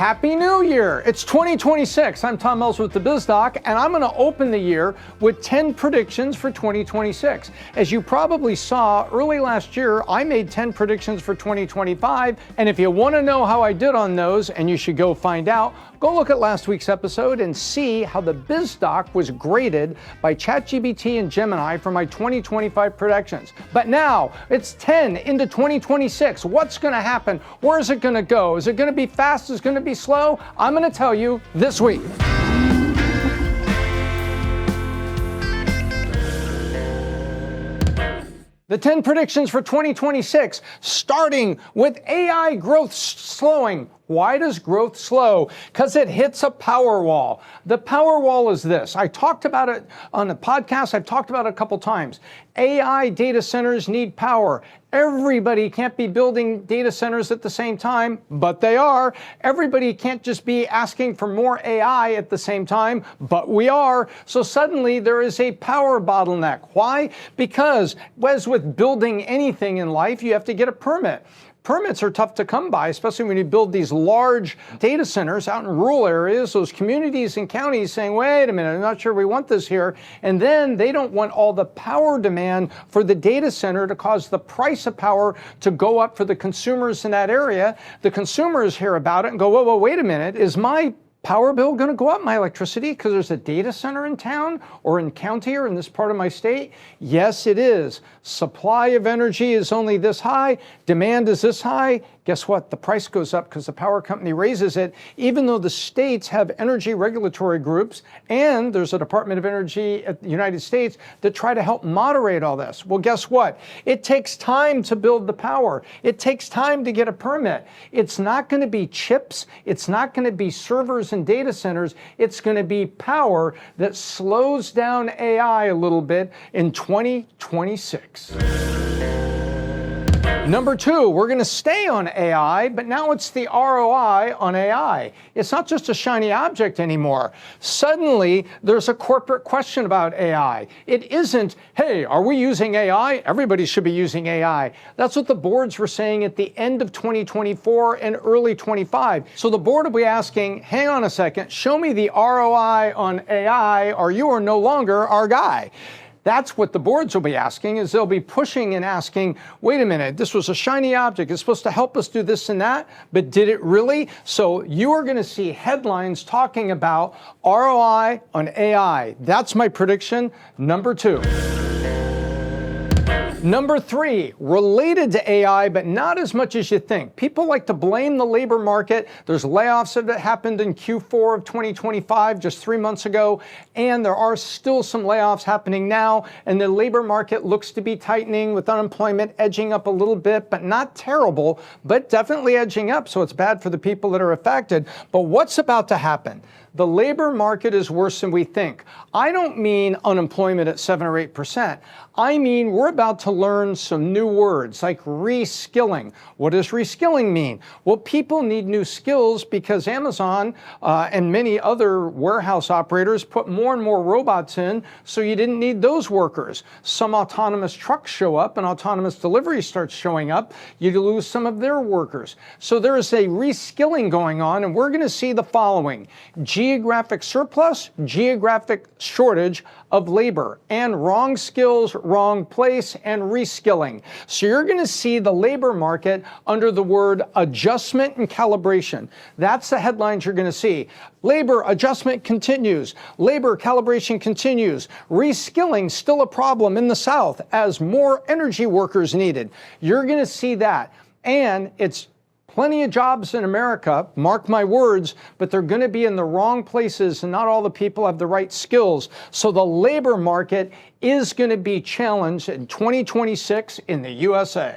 Happy New Year! It's 2026. I'm Tom Ellsworth, the Biz Doc, and I'm going to open the year with 10 predictions for 2026. As you probably saw, early last year, I made 10 predictions for 2025, and if you want to know how I did on those, and you should go find out, go look at last week's episode and see how the Biz Doc was graded by ChatGPT and Gemini for my 2025 predictions. But now, it's 10 into 2026. What's going to happen? Where is it going to go? Is it going to be fast? Is it going to be slow? I'm going to tell you this week. The 10 predictions for 2026, starting with AI growth slowing. Why does growth slow? Because it hits a power wall. The power wall is this. I talked about it on the podcast. I've talked about it a couple times. AI data centers need power. Everybody can't be building data centers at the same time, but they are. Everybody can't just be asking for more AI at the same time, but we are. So suddenly there is a power bottleneck. Why? Because as with building anything in life, you have to get a permit. Permits are tough to come by, especially when you build these large data centers out in rural areas, those communities and counties saying, wait a minute, I'm not sure we want this here. And then they don't want all the power demand for the data center to cause the price of power to go up for the consumers in that area. The consumers hear about it and go, whoa, wait a minute, is my power bill going to go up, my electricity, because there's a data center in town or in county or in this part of my state? Yes, it is. Supply of energy is only this high. Demand is this high. Guess what? The price goes up because the power company raises it, even though the states have energy regulatory groups and there's a Department of Energy at the United States that try to help moderate all this. Well, guess what? It takes time to build the power. It takes time to get a permit. It's not going to be chips. It's not going to be servers and data centers. It's going to be power that slows down AI a little bit in 2026. Number two, we're going to stay on AI, but now it's the ROI on AI. It's not just a shiny object anymore. Suddenly, there's a corporate question about AI. It isn't, hey, are we using AI? Everybody should be using AI. That's what the boards were saying at the end of 2024 and early 25. So the board will be asking, hang on a second, show me the ROI on AI, or you are no longer our guy. That's what the boards will be asking, is they'll be pushing and asking, wait a minute, this was a shiny object. It's supposed to help us do this and that, but did it really? So you are going to see headlines talking about ROI on AI. That's my prediction, number two. Number three, related to AI, but not as much as you think. People like to blame the labor market. There's layoffs that happened in Q4 of 2025, just 3 months ago, and there are still some layoffs happening now, and the labor market looks to be tightening with unemployment edging up a little bit, but not terrible, but definitely edging up, so it's bad for the people that are affected. But what's about to happen? The labor market is worse than we think. I don't mean unemployment at 7 or 8%. I mean, we're about to learn some new words like reskilling. What does reskilling mean? Well, people need new skills because Amazon and many other warehouse operators put more and more robots in, so you didn't need those workers. Some autonomous trucks show up and autonomous delivery starts showing up. You lose some of their workers. So there is a reskilling going on, and we're going to see the following: geographic surplus, geographic shortage of labor, and wrong skills, wrong place, and reskilling. So you're going to see the labor market under the word adjustment and calibration. That's the headlines you're going to see. Labor adjustment continues. Labor calibration continues. Reskilling still a problem in the South as more energy workers needed. You're going to see that. And it's plenty of jobs in America, mark my words, but they're going to be in the wrong places and not all the people have the right skills. So the labor market is going to be challenged in 2026 in the USA.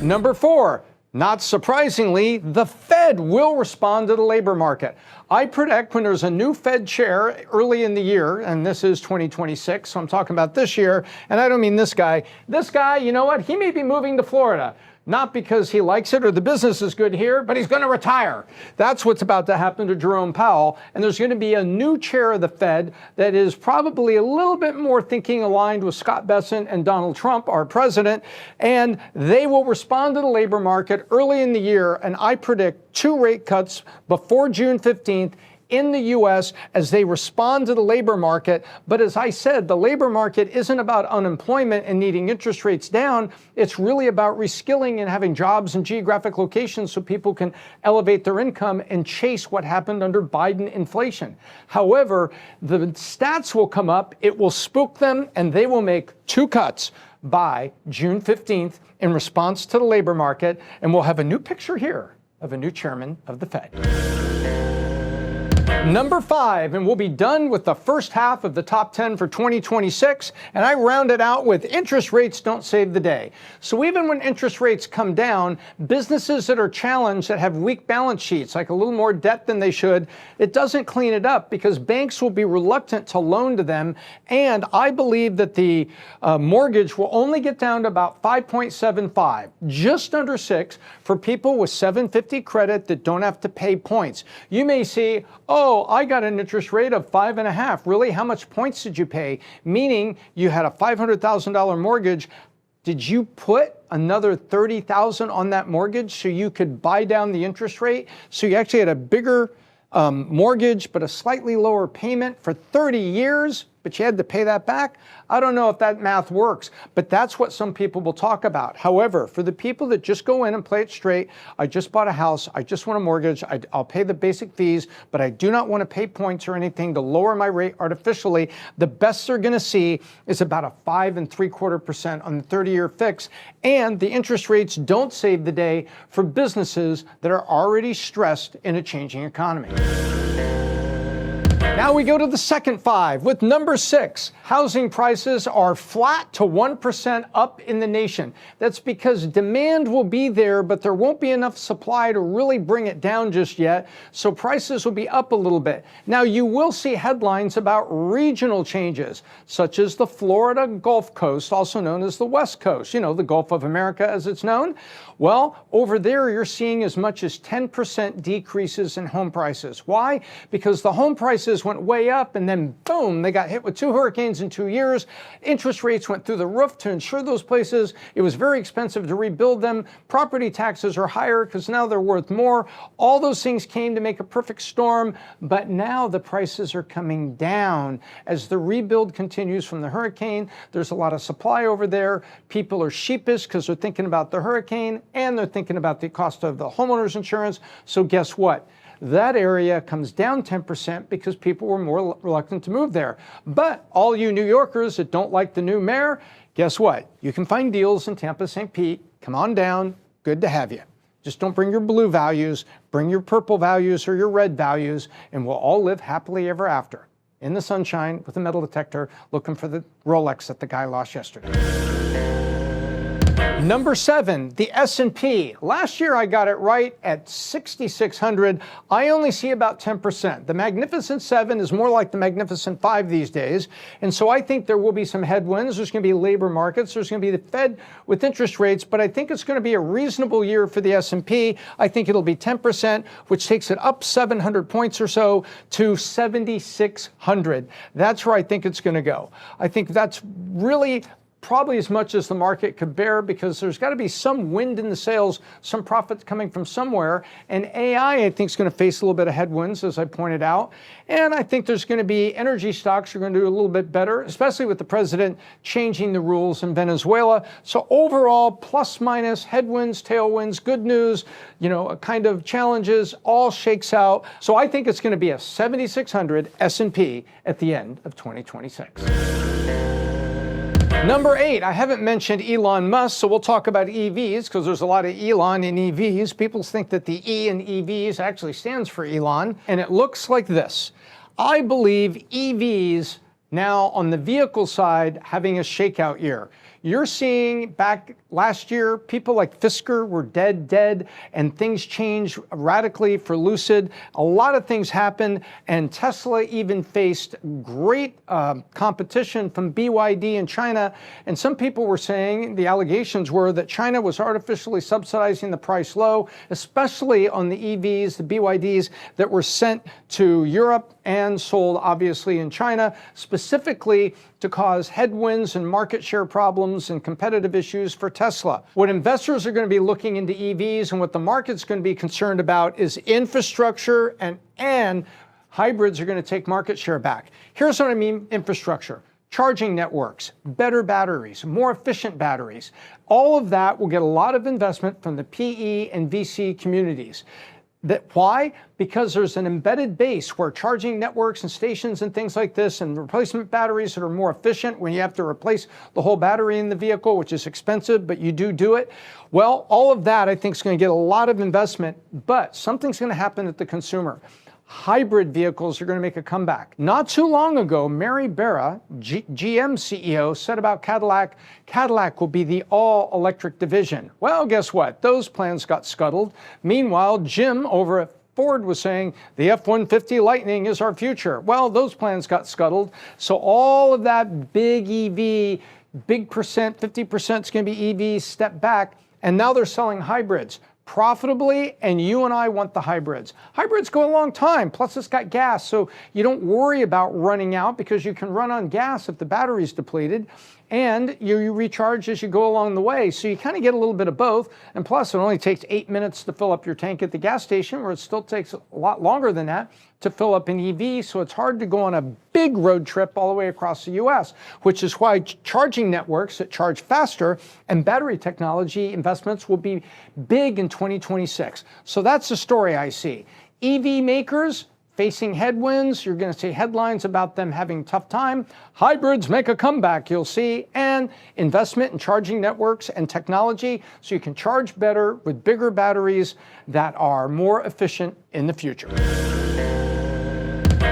Number four, not surprisingly, the Fed will respond to the labor market. I predict when there's a new Fed chair early in the year, and this is 2026, so I'm talking about this year, and I don't mean this guy. This guy, you know what? He may be moving to Florida. Not because he likes it or the business is good here, but he's going to retire. That's what's about to happen to Jerome Powell. And there's going to be a new chair of the Fed that is probably a little bit more thinking aligned with Scott Bessent and Donald Trump, our president. And they will respond to the labor market early in the year. And I predict 2 rate cuts before June 15th in the U.S. as they respond to the labor market. But as I said, the labor market isn't about unemployment and needing interest rates down. It's really about reskilling and having jobs in geographic locations so people can elevate their income and chase what happened under Biden inflation. However, the stats will come up, it will spook them, and they will make 2 cuts by June 15th in response to the labor market. And we'll have a new picture here of a new chairman of the Fed. Number 5, and we'll be done with the first half of the top 10 for 2026, and I round it out with interest rates don't save the day. So even when interest rates come down, businesses that are challenged, that have weak balance sheets, like a little more debt than they should, it doesn't clean it up because banks will be reluctant to loan to them, and I believe that the mortgage will only get down to about 5.75, just under 6 for people with 750 credit that don't have to pay points. You may see, oh, I got an interest rate of 5.5. Really? How much points did you pay? Meaning you had a $500,000 mortgage. Did you put another $30,000 on that mortgage so you could buy down the interest rate? So you actually had a bigger mortgage, but a slightly lower payment for 30 years, but you had to pay that back? I don't know if that math works, but that's what some people will talk about. However, for the people that just go in and play it straight, I just bought a house, I just want a mortgage, I'll pay the basic fees, but I do not want to pay points or anything to lower my rate artificially, the best they're going to see is about a 5.75% on the 30-year fix, and the interest rates don't save the day for businesses that are already stressed in a changing economy. Now we go to the second 5 with number 6. Housing prices are flat to 1% up in the nation. That's because demand will be there, but there won't be enough supply to really bring it down just yet. So prices will be up a little bit. Now you will see headlines about regional changes, such as the Florida Gulf Coast, also known as the West Coast, you know, the Gulf of America as it's known. Well, over there you're seeing as much as 10% decreases in home prices. Why? Because the home prices went way up and then boom, they got hit with 2 hurricanes in 2 years. Interest rates went through the roof to insure those places. It was very expensive to rebuild them. Property taxes are higher because now they're worth more. All those things came to make a perfect storm, but now the prices are coming down as the rebuild continues from the hurricane. There's a lot of supply over there. People are sheepish because they're thinking about the hurricane and they're thinking about the cost of the homeowner's insurance. So guess what? That area comes down 10% because people were more reluctant to move there. But all you New Yorkers that don't like the new mayor, guess what? You can find deals in Tampa, St. Pete. Come on down. Good to have you. Just don't bring your blue values, bring your purple values or your red values, and we'll all live happily ever after. In the sunshine with a metal detector, looking for the Rolex that the guy lost yesterday. Number 7, the S&P. Last year I got it right at 6,600. I only see about 10%. The Magnificent 7 is more like the Magnificent 5 these days. And so I think there will be some headwinds. There's going to be labor markets. There's going to be the Fed with interest rates. But I think it's going to be a reasonable year for the S&P. I think it'll be 10%, which takes it up 700 points or so to 7,600. That's where I think it's going to go. I think that's really probably as much as the market could bear because there's got to be some wind in the sails, some profits coming from somewhere. And AI, I think, is going to face a little bit of headwinds, as I pointed out. And I think there's going to be energy stocks are going to do a little bit better, especially with the president changing the rules in Venezuela. So overall, plus minus, headwinds, tailwinds, good news, you know, kind of challenges, all shakes out. So I think it's going to be a 7,600 S&P at the end of 2026. Number 8, I haven't mentioned Elon Musk, so we'll talk about EVs because there's a lot of Elon in EVs. People think that the E in EVs actually stands for Elon, and it looks like this. I believe EVs now on the vehicle side having a shakeout year. You're seeing back last year, people like Fisker were dead, and things changed radically for Lucid. A lot of things happened, and Tesla even faced great competition from BYD in China. And some people were saying, the allegations were that China was artificially subsidizing the price low, especially on the EVs, the BYDs that were sent to Europe and sold obviously in China, specifically to cause headwinds and market share problems and competitive issues for Tesla. What investors are going to be looking into EVs and what the market's going to be concerned about is infrastructure, and hybrids are going to take market share back. Here's what I mean: infrastructure. Charging networks, better batteries, more efficient batteries. All of that will get a lot of investment from the PE and VC communities. Why? Because there's an embedded base where charging networks and stations and things like this, and replacement batteries that are more efficient when you have to replace the whole battery in the vehicle, which is expensive, but you do it. Well, all of that I think is going to get a lot of investment, but something's going to happen at the consumer. Hybrid vehicles are going to make a comeback. Not too long ago, Mary Barra, GM CEO, said about Cadillac will be the all-electric division. Well, guess what? Those plans got scuttled. Meanwhile, Jim over at Ford was saying the F-150 Lightning is our future. Well, those plans got scuttled. So all of that big EV, big percent, 50% is going to be EVs, step back, and now they're selling hybrids profitably, and you and I want the hybrids. Hybrids go a long time, plus it's got gas, so you don't worry about running out because you can run on gas if the battery's depleted, and you recharge as you go along the way. So you kind of get a little bit of both, and plus it only takes 8 minutes to fill up your tank at the gas station, where it still takes a lot longer than that to fill up an EV, so it's hard to go on a big road trip all the way across the US, which is why charging networks that charge faster and battery technology investments will be big in 2026. So that's the story I see. EV makers facing headwinds. You're going to see headlines about them having a tough time. Hybrids make a comeback, you'll see, and investment in charging networks and technology so you can charge better with bigger batteries that are more efficient in the future.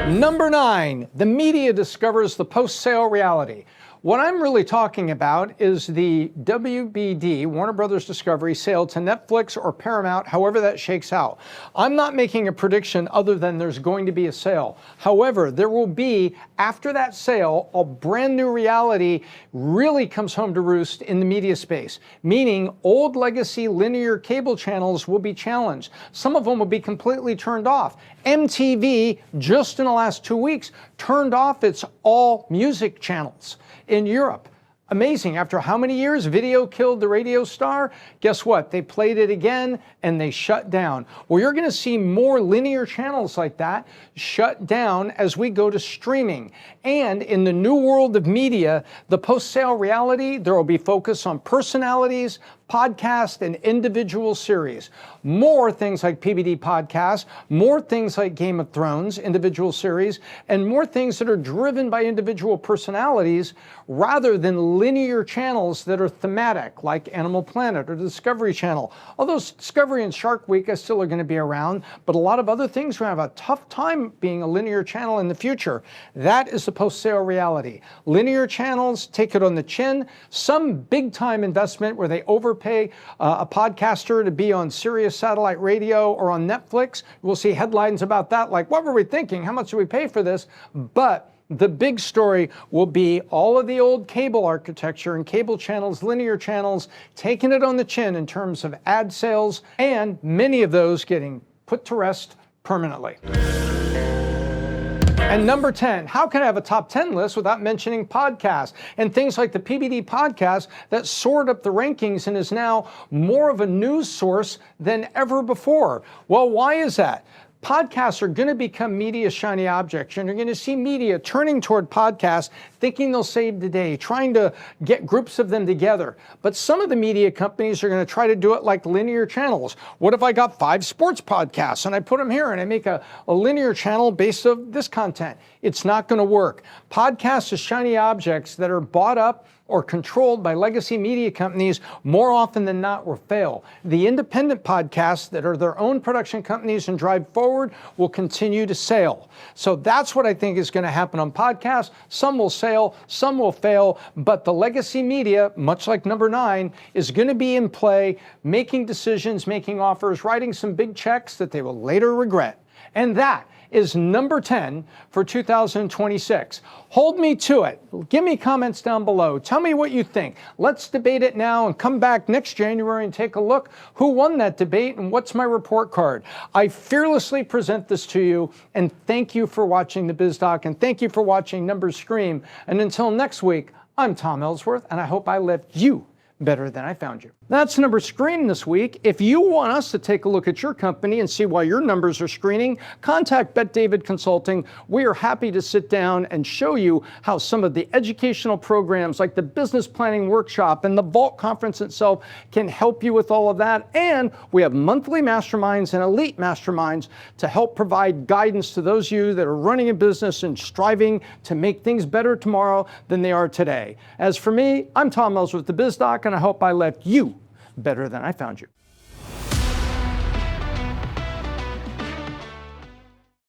Number 9, the media discovers the post-sale reality. What I'm really talking about is the WBD, Warner Brothers Discovery, sale to Netflix or Paramount, however that shakes out. I'm not making a prediction other than there's going to be a sale. However, there will be, after that sale, a brand new reality really comes home to roost in the media space, meaning old legacy linear cable channels will be challenged. Some of them will be completely turned off. MTV, just in the last 2 weeks, turned off its all music channels in Europe. Amazing. After how many years? Video killed the radio star. Guess what? They played it again and they shut down. Well, you're going to see more linear channels like that shut down as we go to streaming. And in the new world of media, the post-sale reality, there will be focus on personalities, podcast, and individual series. More things like PBD podcasts, more things like Game of Thrones, individual series, and more things that are driven by individual personalities rather than linear channels that are thematic, like Animal Planet or Discovery Channel. Although Discovery and Shark Week are still going to be around, but a lot of other things are going to have a tough time being a linear channel in the future. That is the post-sale reality. Linear channels take it on the chin. Some big-time investment where they overpay a podcaster to be on Sirius satellite radio or on Netflix. We'll see headlines about that, like, what were we thinking? How much do we pay for this? But the big story will be all of the old cable architecture and cable channels, linear channels, taking it on the chin in terms of ad sales, and many of those getting put to rest permanently. And number 10, how can I have a top 10 list without mentioning podcasts and things like the PBD podcast that soared up the rankings and is now more of a news source than ever before? Well, why is that? Podcasts are going to become media's shiny objects, and you're going to see media turning toward podcasts, thinking they'll save the day, trying to get groups of them together. But some of the media companies are going to try to do it like linear channels. What if I got 5 sports podcasts and I put them here and I make a linear channel based on this content? It's not going to work. Podcasts are shiny objects that are bought up or controlled by legacy media companies more often than not will fail. The independent podcasts that are their own production companies and drive forward will continue to sail. So that's what I think is going to happen on podcasts. Some will sail, some will fail, but the legacy media, much like number 9, is going to be in play, making decisions, making offers, writing some big checks that they will later regret. And that is number 10 for 2026. Hold me to it. Give me comments down below. Tell me what you think. Let's debate it now and come back next January and take a look who won that debate and what's my report card. I fearlessly present this to you, and thank you for watching the BizDoc, and thank you for watching Numbers Scream. And until next week, I'm Tom Ellsworth, and I hope I left you better than I found you. That's Numbers Screen this week. If you want us to take a look at your company and see why your numbers are screening, contact Bet David Consulting. We are happy to sit down and show you how some of the educational programs like the Business Planning Workshop and the Vault Conference itself can help you with all of that. And we have monthly masterminds and elite masterminds to help provide guidance to those of you that are running a business and striving to make things better tomorrow than they are today. As for me, I'm Tom Ellsworth, the BizDoc, and I hope I left you better than I found you.